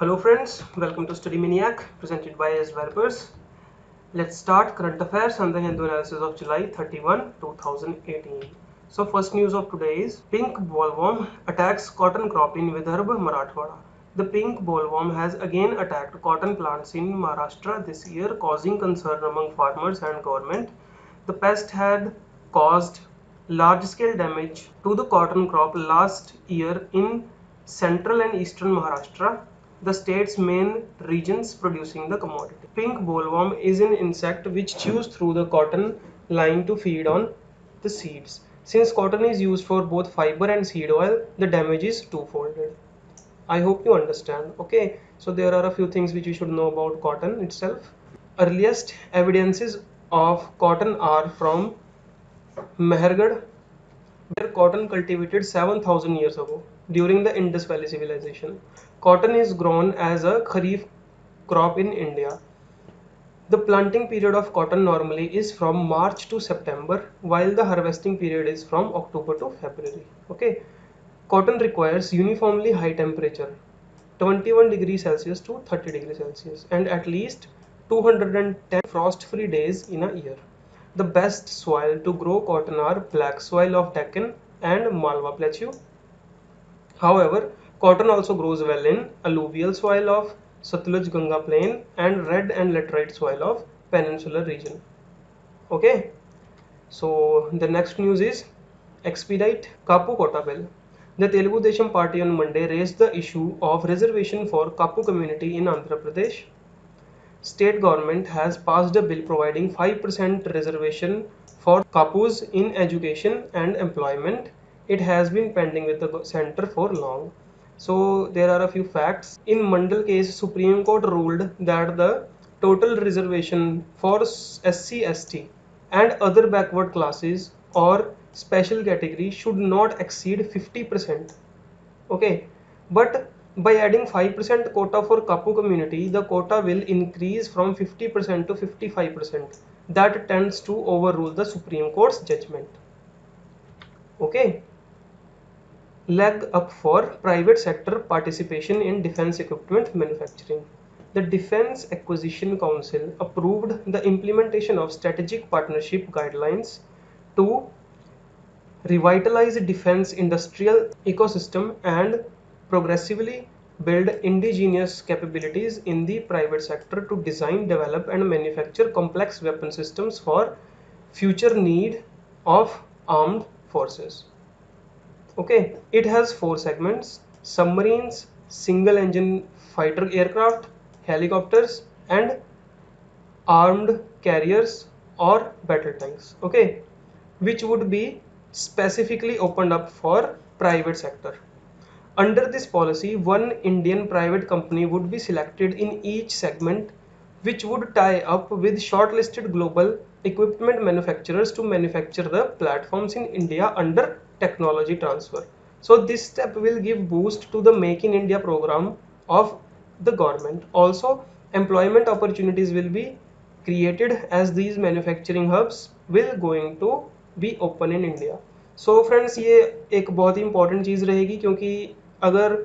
Hello friends, welcome to Study Maniac presented by S Developers. Let's start current affairs and the Hindu analysis of July 31, 2018. So first news of today is pink bollworm attacks cotton crop in Vidarbha, Marathwada. The pink bollworm has again attacked cotton plants in Maharashtra this year, causing concern among farmers and government. The pest had caused large-scale damage to the cotton crop last year in central and eastern Maharashtra, the state's main regions producing the commodity. Pink bollworm is an insect which chews through the cotton line to feed on the seeds. Since cotton is used for both fiber and seed oil, the damage is twofolded. I hope you understand. Okay, so there are a few things which you should know about cotton itself. Earliest evidences of cotton are from Mehergarh, where cotton cultivated 7,000 years ago during the Indus Valley civilization. Cotton is grown as a kharif crop in India. The planting period of cotton normally is from March to September, while the harvesting period is from October to February. Okay, cotton requires uniformly high temperature, 21 degrees Celsius to 30 degrees Celsius, and at least 210 frost-free days in a year. The best soil to grow cotton are black soil of Deccan and Malwa Plateau. However, cotton also grows well in alluvial soil of Satluj Ganga plain and red and laterite soil of peninsular region. Okay, so the next news is expedite Kapu Quota bill. The Telugu Desam party on Monday raised the issue of reservation for Kapu community in Andhra Pradesh. State government has passed a bill providing 5% reservation for Kapus in education and employment. It has been pending with the center for long. So there are a few facts. In Mandal case, Supreme Court ruled that the total reservation for SC, ST and other backward classes or special category should not exceed 50%. Okay, but by adding 5% quota for Kapu community, the quota will increase from 50% to 55%. That tends to overrule the Supreme Court's judgment. Okay, leg up for private sector participation in defense equipment manufacturing. The Defense Acquisition Council approved the implementation of strategic partnership guidelines to revitalize the defense industrial ecosystem and progressively build indigenous capabilities in the private sector to design, develop and manufacture complex weapon systems for future need of armed forces. Okay, it has 4 segments: submarines, single engine fighter aircraft, helicopters and armed carriers or battle tanks. Okay, which would be specifically opened up for private sector. Under this policy, one Indian private company would be selected in each segment, which would tie up with shortlisted global equipment manufacturers to manufacture the platforms in India under technology transfer. So this step will give boost to the Make in India program of the government. Also, employment opportunities will be created as these manufacturing hubs will going to be open in India. So friends, ये एक बहुत ही important चीज़ रहेगी, क्योंकि अगर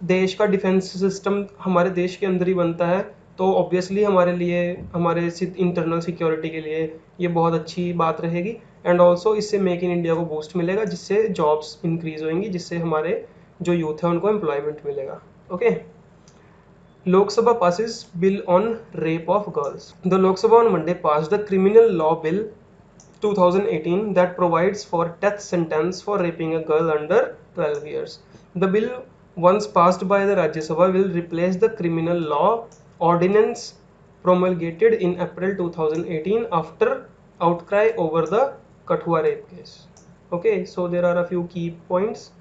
देश का defence system हमारे देश के अंदर ही बनता है तो ऑब्वियसली हमारे लिए, हमारे इंटरनल सिक्योरिटी के लिए ये बहुत अच्छी बात रहेगी. एंड ऑल्सो इससे मेक इन इंडिया को बूस्ट मिलेगा, जिससे जॉब्स इंक्रीज होंगी, जिससे हमारे जो यूथ है उनको एम्प्लॉयमेंट मिलेगा. Okay, Lok Sabha passes bill on rape of girls. The Lok Sabha on Monday passed the Criminal Law Bill 2018 that provides for death sentence for raping a girl under 12 years. The bill, once passed by the Rajya Sabha, will replace the Criminal Law Ordinance promulgated in April 2018 after outcry over the Kathua rape case. Okay, so there are a few key points.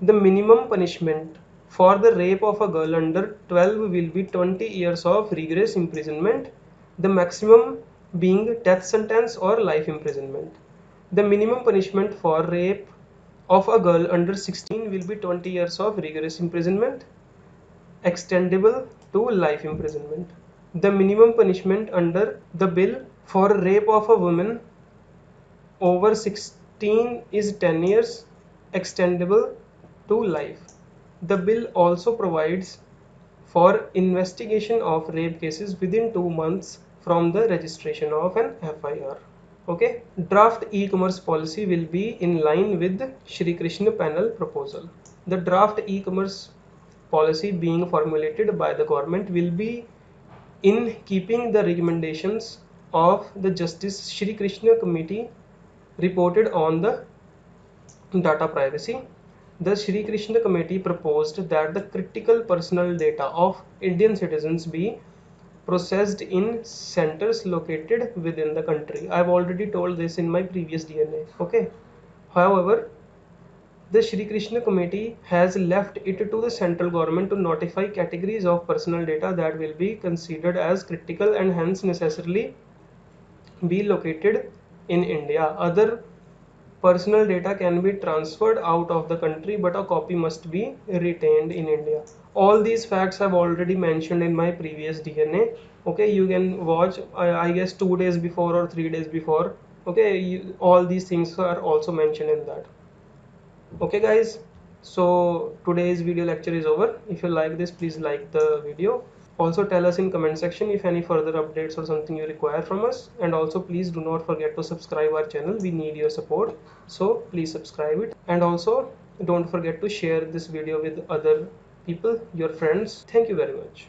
The minimum punishment for the rape of a girl under 12 will be 20 years of rigorous imprisonment, the maximum being death sentence or life imprisonment. The minimum punishment for rape of a girl under 16 will be 20 years of rigorous imprisonment, extendable to life imprisonment. The minimum punishment under the bill for rape of a woman over 16 is 10 years, extendable to life. The bill also provides for investigation of rape cases within 2 months from the registration of an FIR. Okay, draft e-commerce policy will be in line with Shri Krishna panel proposal. The draft e-commerce policy being formulated by the government will be in keeping the recommendations of the Justice Shri Krishna committee reported on the data privacy. The Shri Krishna committee proposed that the critical personal data of Indian citizens be processed in centers located within the country. I've already told this in my previous DNA. Okay. However, the Shri Krishna committee has left it to the central government to notify categories of personal data that will be considered as critical and hence necessarily be located in India. Other personal data can be transferred out of the country, but a copy must be retained in India. All these facts I've already mentioned in my previous DNA. Okay, you can watch, I guess 2 days before or 3 days before. Okay, all these things are also mentioned in that. Okay guys, so today's video lecture is over. If you like this, please like the video. Also tell us in comment section if any further updates or something you require from us, and also please do not forget to subscribe our channel. We need your support, so please subscribe it, and also don't forget to share this video with other people, your friends. Thank you very much.